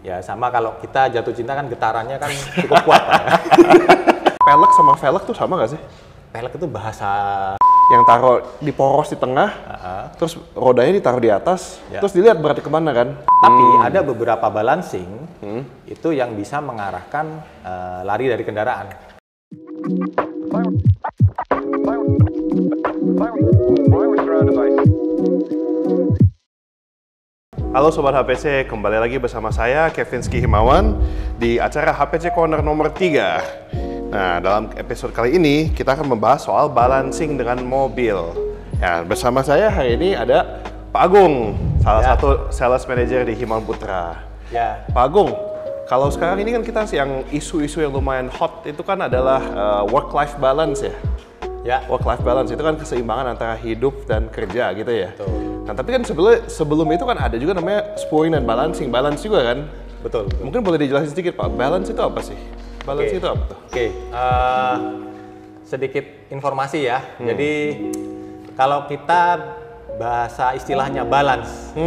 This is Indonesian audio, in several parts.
Ya sama kalau kita jatuh cinta kan getarannya kan cukup kuat Pak. Ya. Pelek sama velg tuh sama nggak sih? Pelek itu bahasa Yang taruh di poros di tengah, terus rodanya ditaruh di atas, terus dilihat berarti kemana kan? Tapi ada beberapa balancing itu yang bisa mengarahkan lari dari kendaraan. Halo Sobat HPC, kembali lagi bersama saya Kevinski Himawan di acara HPC Corner nomor 3. Nah, dalam episode kali ini kita akan membahas soal balancing dengan mobil. Ya, bersama saya hari ini ada Pak Agung, salah satu sales manager di Himawan Putra. Ya. Pak Agung, kalau sekarang ini kan kita yang isu-isu yang lumayan hot itu kan adalah work-life balance ya. Ya. Work-life balance itu kan keseimbangan antara hidup dan kerja gitu ya. Betul. Nah, tapi kan sebelum itu kan ada juga namanya spurring dan balance juga kan? Betul. Mungkin boleh dijelasin sedikit Pak, balance itu apa sih? Balance itu apa tuh? Sedikit informasi ya. Jadi kalau kita bahasa istilahnya balance,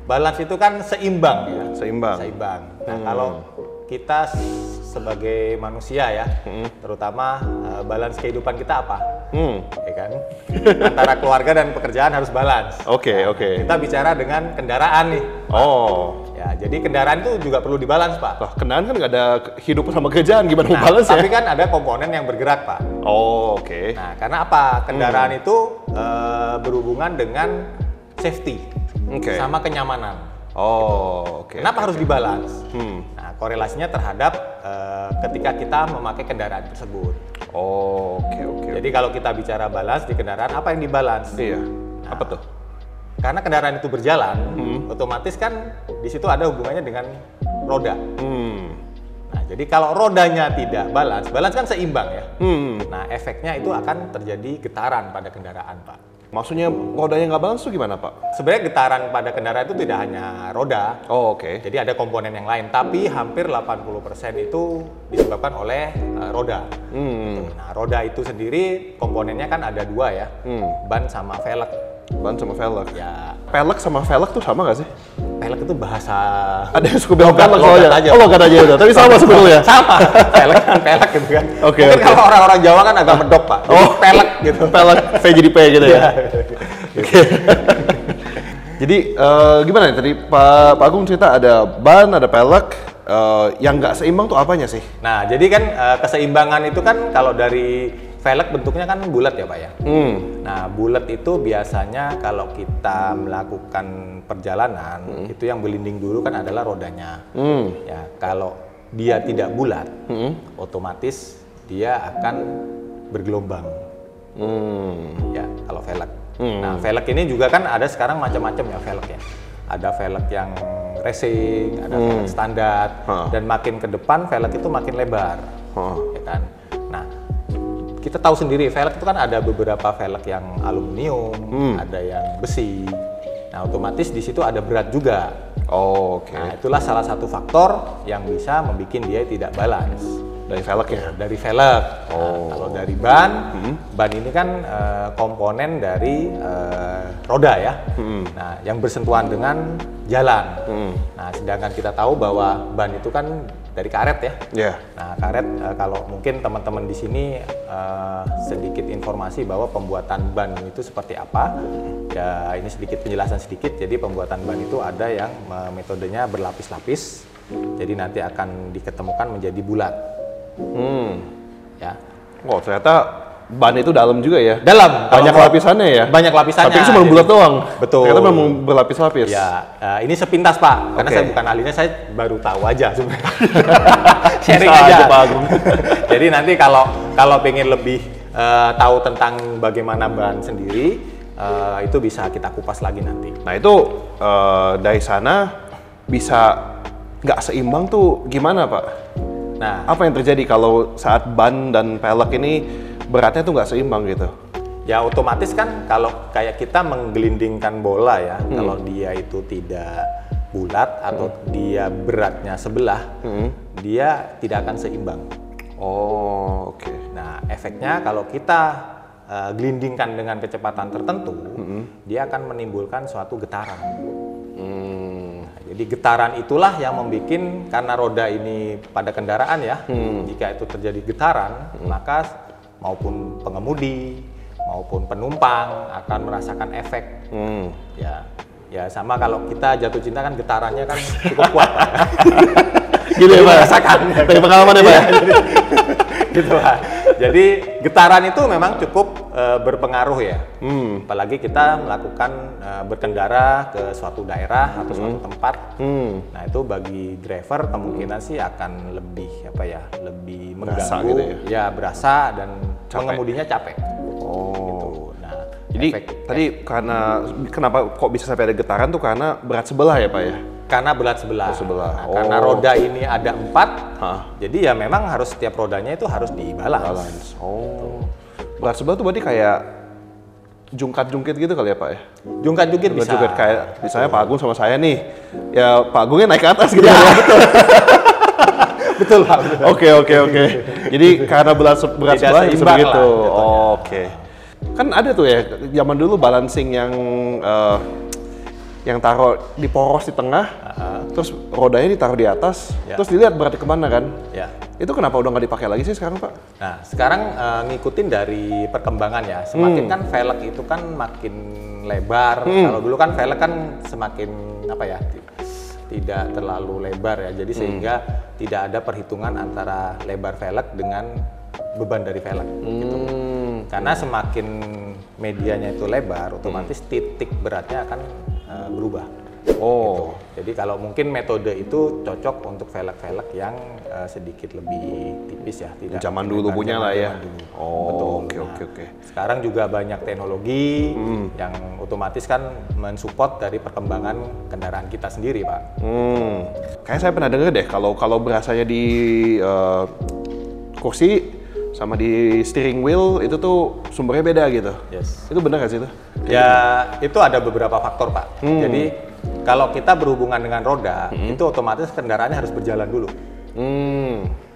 balance itu kan seimbang ya. Seimbang. Nah kalau kita sebagai manusia ya, terutama balance kehidupan kita apa? Ya kan? Antara keluarga dan pekerjaan harus balance. Oke. Kita bicara dengan kendaraan nih. Oh. Ya, jadi kendaraan itu juga perlu dibalance, Pak. Loh, kendaraan kan nggak ada hidup sama kerjaan, gimana mau balance tapi ya? kan ada komponen yang bergerak, Pak. Oh, oke. Nah, karena apa? Kendaraan itu berhubungan dengan safety sama kenyamanan. Oh, oke. Kenapa harus dibalance? Nah, korelasinya terhadap ketika kita memakai kendaraan tersebut. Oh, oke. Jadi kalau kita bicara balance di kendaraan, apa yang dibalance? Iya. Apa tuh? Karena kendaraan itu berjalan, otomatis kan di situ ada hubungannya dengan roda. Nah, jadi kalau rodanya tidak balance kan seimbang ya. Nah, efeknya itu akan terjadi getaran pada kendaraan, Pak. Maksudnya rodanya nggak balance tuh gimana, Pak? Sebenarnya getaran pada kendaraan itu tidak hanya roda. Oh, oke. Jadi ada komponen yang lain, tapi hampir 80% itu disebabkan oleh roda. Nah, roda itu sendiri komponennya kan ada dua ya, ban sama velg. Ban sama velg. Ya, Pelek sama velg tuh sama nggak sih? velg itu bahasa Ada yang suka bilang pelek logat soalnya. aja. Oh, logat aja udah. Tapi sama sebetulnya. sama, velg gitu kan. Oke. Mungkin kalau orang-orang Jawa kan agak medok Pak. Jadi velg gitu. Pelek V jadi P gitu ya. Oke. Jadi gimana nih tadi Pak Agung cerita ada ban, ada pelek, yang nggak seimbang tuh apanya sih? Nah, jadi kan keseimbangan itu kan kalau dari velg bentuknya kan bulat ya Pak ya. Nah, bulat itu biasanya kalau kita melakukan perjalanan itu yang berlinding dulu kan adalah rodanya. Ya, kalau dia tidak bulat, otomatis dia akan bergelombang. Ya, kalau velg. Nah, velg ini juga kan ada sekarang macam-macam ya velg ya. Ada velg yang racing, ada velg standar, dan makin ke depan velg itu makin lebar, ya kan. Nah, kita tahu sendiri velg itu kan ada beberapa velg yang aluminium, ada yang besi. Nah, otomatis di situ ada berat juga. Oh, oke. Nah, itulah salah satu faktor yang bisa membuat dia tidak balance. Dari velg ya? Dari velg. Nah, kalau dari ban, ban ini kan komponen dari roda ya. Nah, yang bersentuhan dengan jalan. Nah, sedangkan kita tahu bahwa ban itu kan dari karet ya. Iya. Nah, karet kalau mungkin teman-teman di sini sedikit informasi bahwa pembuatan ban itu seperti apa. Ya, ini sedikit penjelasan sedikit. Jadi pembuatan ban itu ada yang metodenya berlapis-lapis. Jadi nanti akan diketemukan menjadi bulat. Ya. Oh, ternyata ban itu dalam juga ya? Dalam. Banyak lapisannya ya? Banyak lapisannya. Tapi cuma bulat doang? Betul. Ternyata memang berlapis-lapis? Ya, ini sepintas Pak. Karena saya bukan ahlinya, saya baru tahu aja sebenarnya. Sharing Bisa aja. Pak Agung. Jadi nanti kalau pengen lebih tahu tentang bagaimana ban sendiri, itu bisa kita kupas lagi nanti. Nah itu dari sana bisa nggak seimbang tuh gimana Pak? Nah, apa yang terjadi kalau saat ban dan pelek ini beratnya tuh nggak seimbang gitu? ya otomatis kan kalau kayak kita menggelindingkan bola ya, kalau dia itu tidak bulat atau dia beratnya sebelah, dia tidak akan seimbang. Oh, oke. Nah, efeknya kalau kita gelindingkan dengan kecepatan tertentu, dia akan menimbulkan suatu getaran. Nah, Jadi getaran itulah yang membuat, karena roda ini pada kendaraan ya, jika itu terjadi getaran, maka maupun pengemudi maupun penumpang akan merasakan efek. Ya sama kalau kita jatuh cinta kan getarannya kan cukup kuat. Gitu ya Pak? Merasakan. Dari pengalaman ya Pak? Gitu Pak. Jadi getaran itu memang cukup berpengaruh ya. Apalagi kita melakukan berkendara ke suatu daerah atau suatu tempat. Nah itu bagi driver kemungkinan sih akan lebih lebih berasa mengganggu. gitu ya? Ya berasa dan Capek. pengemudinya capek. Gitu. Nah, Jadi tadi kenapa kok bisa sampai ada getaran tuh karena berat sebelah ya Pak ya? karena berat sebelah. Sebelah. Nah, karena roda ini ada 4, jadi ya memang harus setiap rodanya itu harus dibalance. Berat sebelah tuh berarti kayak jungkat-jungkit gitu kali ya Pak ya? Jungkat-jungkit bisa. Jungkat kayak misalnya Pak Agung sama saya nih, ya Pak Agungnya naik ke atas gitu Ya, ya? betul. Betul Pak. Oke. Jadi karena berat Tidak sebelah bisa seimbang begitu. lah, Oke. Kan ada tuh ya, zaman dulu balancing yang taruh di poros di tengah, terus rodanya ditaruh di atas, terus dilihat berarti kemana kan? Ya. Itu kenapa udah nggak dipakai lagi sih sekarang Pak? Nah, sekarang ngikutin dari perkembangan ya. Semakin kan velg itu kan makin lebar. Kalau dulu kan velg kan semakin tidak terlalu lebar ya. Jadi sehingga tidak ada perhitungan antara lebar velg dengan beban dari velg gitu. Karena semakin medianya itu lebar, otomatis titik beratnya akan berubah. Gitu. Jadi kalau mungkin metode itu cocok untuk velg-velg yang sedikit lebih tipis ya, tidak Zaman dulu punya lah ya. Betul. Oke. Sekarang juga banyak teknologi yang otomatis kan mensupport dari perkembangan kendaraan kita sendiri, Pak. Kayak saya pernah dengar deh kalau berasanya di kursi sama di steering wheel itu tuh sumbernya beda gitu. Yes. Itu benar nggak sih itu? Ya, itu ada beberapa faktor, Pak. Jadi kalau kita berhubungan dengan roda, itu otomatis kendaraannya harus berjalan dulu.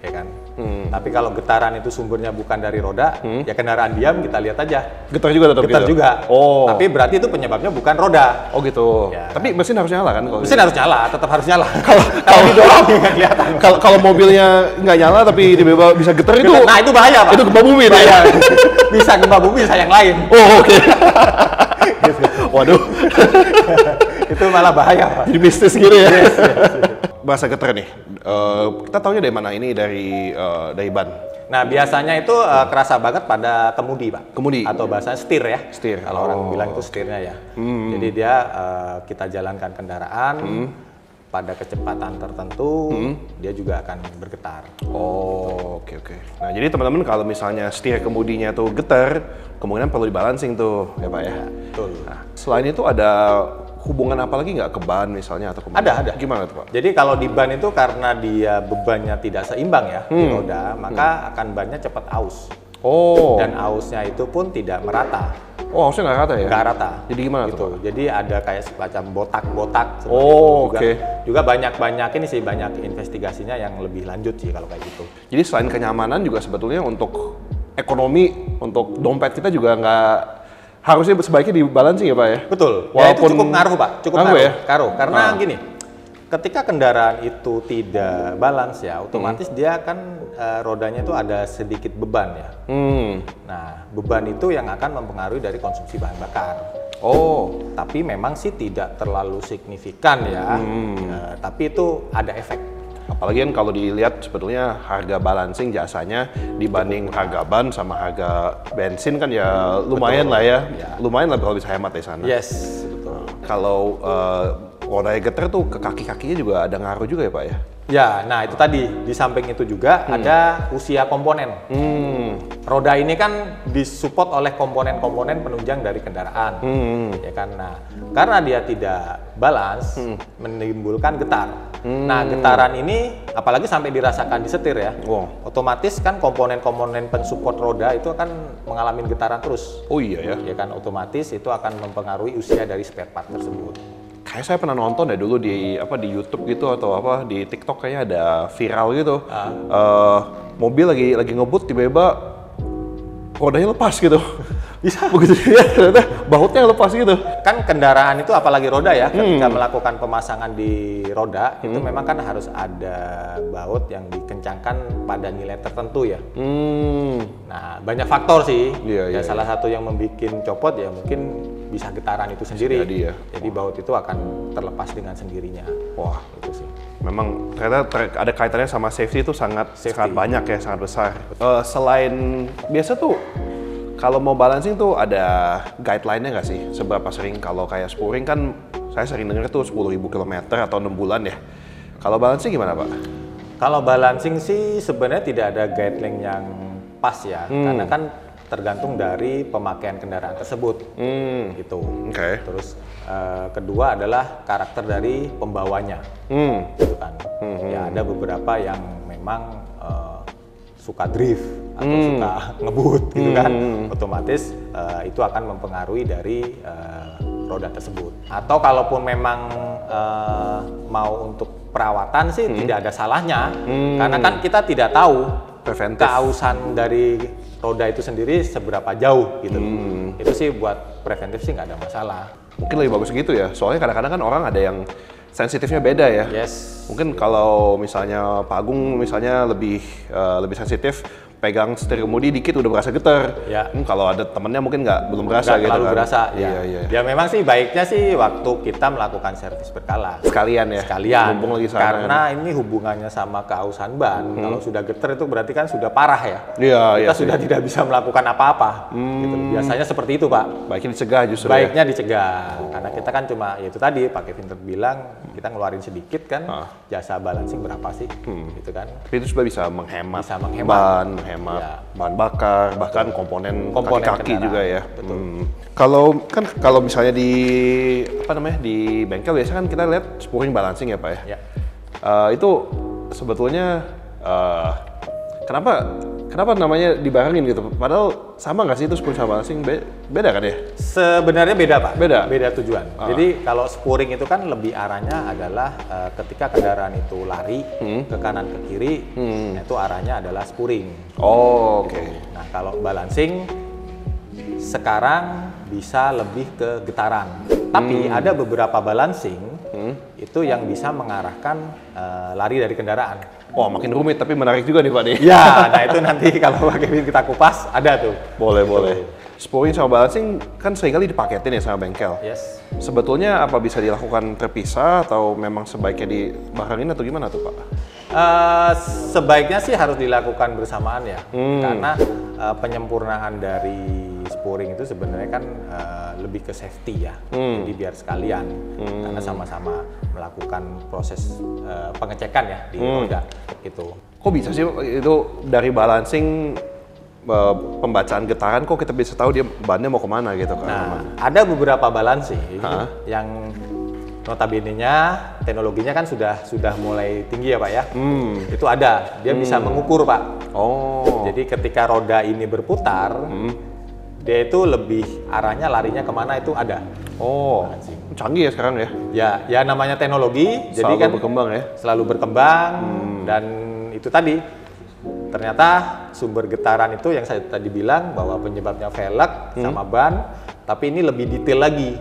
Ya kan? Tapi kalau getaran itu sumbernya bukan dari roda, ya kendaraan diam kita lihat aja. Getar juga tetap Getar gitu? juga. Oh. Tapi berarti itu penyebabnya bukan roda. Oh gitu. Ya. Tapi mesin harus nyala kan? Mesin harus nyala, tetap harus nyala. Kalau didorong nggak kelihatan. kalau mobilnya nggak nyala tapi tiba-tiba bisa getar itu. Nah itu bahaya, Pak. Itu gempa bumi tuh ya? Bisa gempa bumi, bisa yang lain. Oh oke. Waduh. Itu malah bahaya, Pak. Jadi mistis gitu ya. Yes. Bahasa getar nih. Kita taunya dari mana? Ini dari ban. Nah biasanya itu kerasa banget pada kemudi, Pak. Kemudi. Atau bahasa setir ya. Setir. Kalau orang bilang itu setirnya ya. Jadi dia kita jalankan kendaraan pada kecepatan tertentu, dia juga akan bergetar. Oke. Nah jadi teman-teman kalau misalnya setir kemudinya tuh getar, kemungkinan perlu dibalancing tuh ya Pak ya. Betul. Nah, selain itu ada hubungan apa lagi nggak ke ban misalnya atau kemana? Ada. Gimana tuh Pak? Jadi kalau di ban itu karena dia bebannya tidak seimbang ya di roda, maka akan bannya cepat aus. Dan ausnya itu pun tidak merata. Harusnya nggak rata ya? Nggak rata. Jadi gimana gitu. tuh Pak? Jadi ada kayak semacam botak-botak. Oke. Juga banyak ini sih, banyak investigasinya yang lebih lanjut sih kalau kayak gitu. Jadi selain kenyamanan juga sebetulnya untuk ekonomi, untuk dompet kita juga nggak harusnya sebaiknya dibalancing ya Pak ya? Betul. Walaupun Ya itu cukup ngaruh Pak. Cukup ngaruh. ya? Karena gini, ketika kendaraan itu tidak balance ya, otomatis dia kan rodanya itu ada sedikit beban ya. Nah, beban itu yang akan mempengaruhi dari konsumsi bahan bakar. Tapi memang sih tidak terlalu signifikan ya. Tapi itu ada efek. Apalagi kan kalau dilihat sebetulnya harga balancing jasanya dibanding harga ban sama harga bensin kan ya lumayan lah ya. Lumayan lah kalau bisa hemat di sana. Yes, betul. Kalau rodanya getar tuh ke kaki-kakinya juga ada ngaruh juga ya Pak ya? Ya, nah itu tadi di samping itu juga ada usia komponen. Roda ini kan disupport oleh komponen-komponen penunjang dari kendaraan, ya kan. Nah, karena dia tidak balance, menimbulkan getar. Nah, getaran ini apalagi sampai dirasakan di setir ya, otomatis kan komponen-komponen pensupport roda itu akan mengalami getaran terus. Oh iya ya? Ya kan, otomatis itu akan mempengaruhi usia dari spare part tersebut. Kayak saya pernah nonton ya dulu di YouTube gitu atau di TikTok kayaknya ada viral gitu. Mobil lagi ngebut tiba-tiba rodanya lepas gitu. Bisa begitu ya, ternyata bautnya lepas gitu. Kan kendaraan itu apalagi roda ya, ketika melakukan pemasangan di roda itu memang kan harus ada baut yang dikencangkan pada nilai tertentu ya. Nah, banyak faktor sih. Iya, Salah satu yang membuat copot ya mungkin bisa getaran itu sendiri. Jadi baut itu akan terlepas dengan sendirinya. Wah, itu sih. Memang ternyata ada kaitannya sama safety itu sangat banyak ya, sangat besar. Selain biasa tuh kalau mau balancing tuh ada guideline-nya nggak sih? Seberapa sering? Kalau kayak spuring kan saya sering dengar tuh 10.000 km atau 6 bulan ya. Kalau balancing gimana Pak? Kalau balancing sih sebenarnya tidak ada guideline yang pas ya. Karena kan tergantung dari pemakaian kendaraan tersebut. Gitu. Terus kedua adalah karakter dari pembawanya. Gitu kan. Ya ada beberapa yang memang suka drift atau suka ngebut gitu kan, otomatis itu akan mempengaruhi dari roda tersebut. Atau kalaupun memang mau untuk perawatan sih tidak ada salahnya, karena kan kita tidak tahu keausan dari roda itu sendiri seberapa jauh gitu. Itu sih buat preventif sih nggak ada masalah. Mungkin lebih bagus gitu ya, soalnya kadang-kadang kan orang ada yang sensitifnya beda ya. Mungkin kalau misalnya Pak Agung misalnya lebih sensitif, pegang setir kemudi dikit udah berasa getar. Kalau ada temennya mungkin belum berasa gitu kan. Berasa, ya memang sih baiknya sih waktu kita melakukan servis berkala. Sekalian ya? Sekalian. Mumpung lagi sana, karena ini hubungannya sama keausan ban. Kalau sudah getar itu berarti kan sudah parah ya. Kita sudah tidak bisa melakukan apa-apa. Gitu. Biasanya seperti itu Pak. Baiknya dicegah justru. Baiknya dicegah. Karena kita kan cuma ya itu tadi Pak Kevin bilang kita ngeluarin sedikit kan. Jasa balancing berapa sih? Gitu kan. Tapi itu sudah bisa menghemat ban, hemat bahan bakar, bahkan komponen kaki-kaki juga ya. Kalau misalnya di bengkel biasanya kan kita lihat spuring balancing ya Pak ya. Itu sebetulnya kenapa namanya dibarengin gitu? Padahal sama nggak sih itu spuring sama balancing? Beda kan ya? Sebenarnya beda Pak. Beda tujuan. Jadi kalau spuring itu kan lebih arahnya adalah ketika kendaraan itu lari ke kanan ke kiri, itu arahnya adalah spuring. Nah kalau balancing sekarang bisa lebih ke getaran. Tapi ada beberapa balancing itu yang bisa mengarahkan lari dari kendaraan. Makin rumit tapi menarik juga nih Pak nih. Ya, nah itu nanti kalau Kevin kita kupas ada tuh. Boleh. Spuring sama balancing kan seringkali dipaketin ya sama bengkel. Sebetulnya apa bisa dilakukan terpisah atau memang sebaiknya dibarengin atau gimana tuh Pak? Sebaiknya sih harus dilakukan bersamaan ya, karena penyempurnaan dari spuring itu sebenarnya kan lebih ke safety ya, jadi biar sekalian, karena sama-sama melakukan proses pengecekan ya di roda gitu. Kok bisa sih itu dari balancing pembacaan getaran kok kita bisa tahu dia bannya mau kemana gitu kan? Nah, ada beberapa balancing yang notabene-nya teknologinya kan sudah mulai tinggi ya Pak ya. Itu ada, dia bisa mengukur Pak. Jadi ketika roda ini berputar, dia itu lebih arahnya larinya kemana itu ada. Canggih ya sekarang ya? Ya namanya teknologi, jadi kan berkembang ya? Selalu berkembang dan itu tadi ternyata sumber getaran itu yang saya tadi bilang bahwa penyebabnya velg sama ban, tapi ini lebih detail lagi.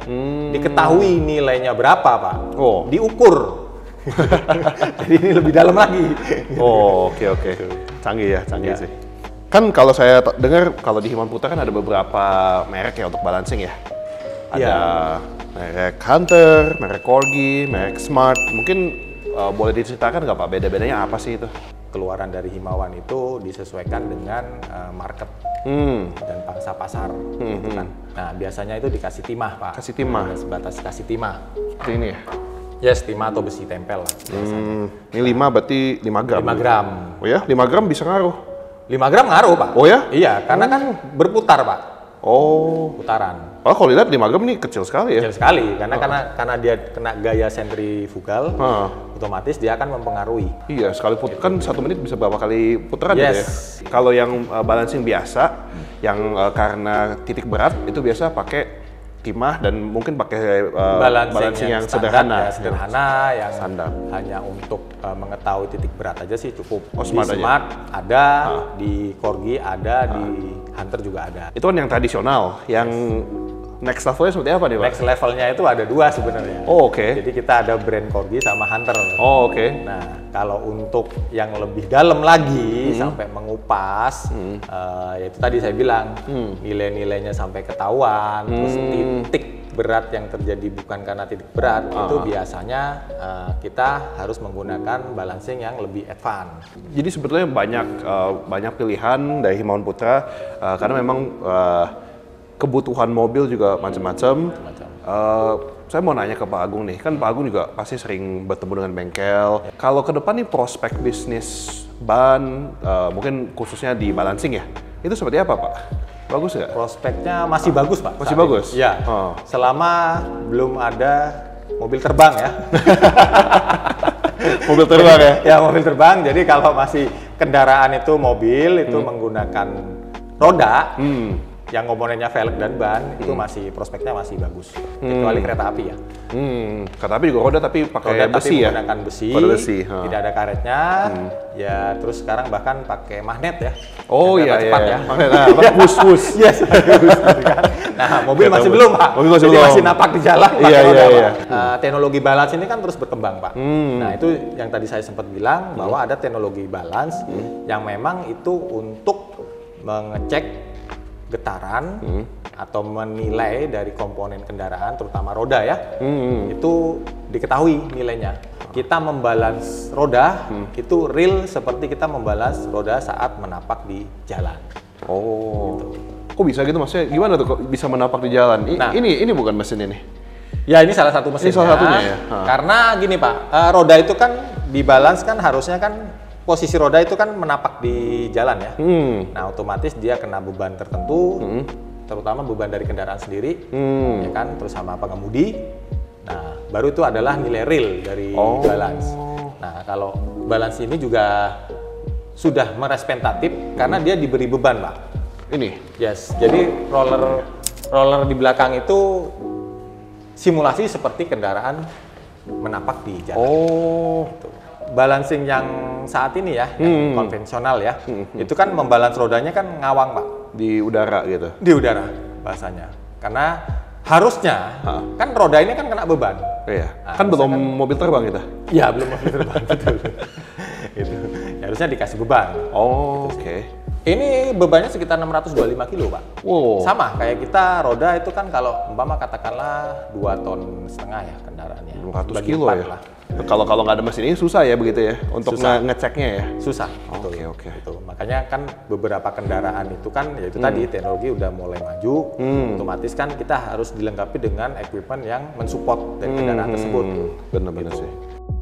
Diketahui nilainya berapa Pak, diukur. Jadi ini lebih dalam lagi. Oke. Canggih sih. Kan kalau saya dengar kalau di Himan Putra kan ada beberapa merek ya untuk balancing ya. Ada merek Hunter, merek Corgi, merek Smart. Mungkin boleh diceritakan nggak Pak beda-bedanya apa sih itu? Keluaran dari Himawan itu disesuaikan dengan market dan pangsa pasar. Gitu kan. Nah biasanya itu dikasih timah Pak. Kasih timah? Sebatas kasih timah. Seperti ini ya? Yes, timah atau besi tempel lah. Ini 5 berarti 5 gram? 5 gram. Oh ya? 5 gram bisa ngaruh? 5 gram ngaruh Pak. Oh ya? Iya, karena kan berputar Pak. Putaran. Kalau dilihat 5 gram ini kecil sekali ya? Kecil sekali, karena dia kena gaya sentrifugal, otomatis dia akan mempengaruhi. Iya, sekali kan 1 menit bisa berapa kali putaran gitu ya? Kalau yang balancing biasa, yang karena titik berat, itu biasa pakai timah dan mungkin pakai balancing yang sederhana. Yang hanya untuk mengetahui titik berat aja sih cukup. Smart di Smart ada, di Corgi ada, di Hunter juga ada. Itu kan yang tradisional, yang next levelnya seperti apa nih Pak? Next levelnya itu ada 2 sebenarnya. Oh, oke. Jadi kita ada brand Corgi sama Hunter. Oh, oke. Nah, kalau untuk yang lebih dalam lagi sampai mengupas, yaitu tadi saya bilang nilai-nilainya sampai ketahuan, terus titik berat yang terjadi bukan karena titik berat, itu biasanya kita harus menggunakan balancing yang lebih advance. Jadi sebetulnya banyak pilihan dari Himawan Putra karena memang kebutuhan mobil juga macam-macam. Saya mau nanya ke Pak Agung nih, kan Pak Agung juga pasti sering bertemu dengan bengkel. Kalau ke depan nih prospek bisnis ban, mungkin khususnya di balancing ya, itu seperti apa Pak? Bagus nggak? Prospeknya masih bagus Pak. Masih bagus? Ya, selama belum ada mobil terbang ya. Mobil terbang ya? Ya mobil terbang, jadi kalau masih kendaraan itu mobil, itu menggunakan roda, yang komponennya velg dan ban, itu masih prospeknya masih bagus. Kecuali kereta api ya. Kereta api juga roda tapi pakai Roda besi tapi ya? menggunakan besi, tidak ada karetnya, ya terus sekarang bahkan pakai magnet ya. Oh iya, cepat ya. Magnet, push. Yes, nah mobil masih belum Pak, mobil masih jadi belum. masih napak di jalan pakai Iya, roda iya. Pak. Teknologi balance ini kan terus berkembang Pak. Nah itu yang tadi saya sempat bilang bahwa ada teknologi balance yang memang itu untuk mengecek getaran atau menilai dari komponen kendaraan terutama roda ya, itu diketahui nilainya. Kita membalance roda itu real seperti kita membalance roda saat menapak di jalan. Oh, kok bisa gitu maksudnya? Gimana tuh kok bisa menapak di jalan? Ini bukan mesin ini? Ya ini salah satu mesinnya. Ini salah satunya ya? Karena gini Pak, roda itu kan dibalance kan harusnya kan posisi roda itu kan menapak di jalan ya. Nah otomatis dia kena beban tertentu, terutama beban dari kendaraan sendiri, ya kan, terus sama pengemudi. Nah baru itu adalah nilai real dari balance. Nah kalau balance ini juga sudah merespentatif karena dia diberi beban Pak. Ini? Yes, jadi roller di belakang itu simulasi seperti kendaraan menapak di jalan. Gitu. Balancing yang saat ini ya, yang konvensional ya, itu kan membalance rodanya kan ngawang Pak. Di udara gitu? Di udara bahasanya. Karena harusnya, kan roda ini kan kena beban. Iya, kan belum mobil terbang kita? Iya, belum mobil terbang, betul. Gitu. Ya, harusnya dikasih beban. Oh, oke. Ini bebannya sekitar 625 kilo Pak. Wow. Sama kayak kita roda itu kan kalau umpama katakanlah 2,5 ton ya kendaraannya. 200 kilo ya? Lah. Kalau nggak ada mesin ini susah ya begitu ya untuk ngeceknya ya? Susah. Oke. Gitu. Makanya kan beberapa kendaraan itu kan yaitu tadi teknologi udah mulai maju, otomatis kan kita harus dilengkapi dengan equipment yang mensupport dari kendaraan tersebut. Bener-bener sih.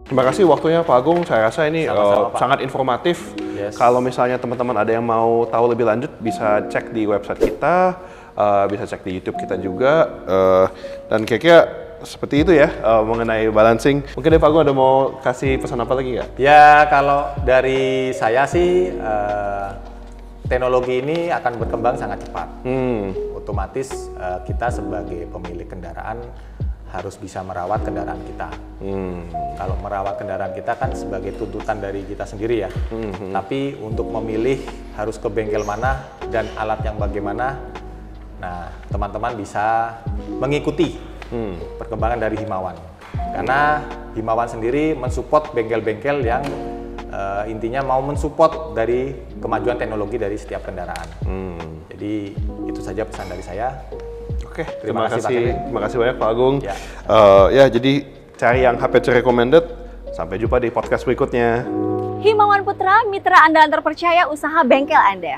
Terima kasih waktunya Pak Agung, saya rasa ini sangat informatif. Kalau misalnya teman-teman ada yang mau tahu lebih lanjut bisa cek di website kita, bisa cek di YouTube kita juga, dan kira-kira seperti itu ya mengenai balancing. Mungkin Pak Agung ada mau kasih pesan apa lagi nggak? Ya kalau dari saya sih teknologi ini akan berkembang sangat cepat. Otomatis kita sebagai pemilik kendaraan harus bisa merawat kendaraan kita. Kalau merawat kendaraan kita kan sebagai tuntutan dari kita sendiri ya. Tapi untuk memilih harus ke bengkel mana dan alat yang bagaimana, nah teman-teman bisa mengikuti perkembangan dari Himawan. Karena Himawan sendiri mensupport bengkel-bengkel yang intinya mau mensupport dari kemajuan teknologi dari setiap kendaraan. Jadi itu saja pesan dari saya. Oke, terima kasih banyak Pak Agung. Ya, jadi cari yang HPC recommended. Sampai jumpa di podcast berikutnya. Himawan Putra, mitra andalan terpercaya usaha bengkel Anda.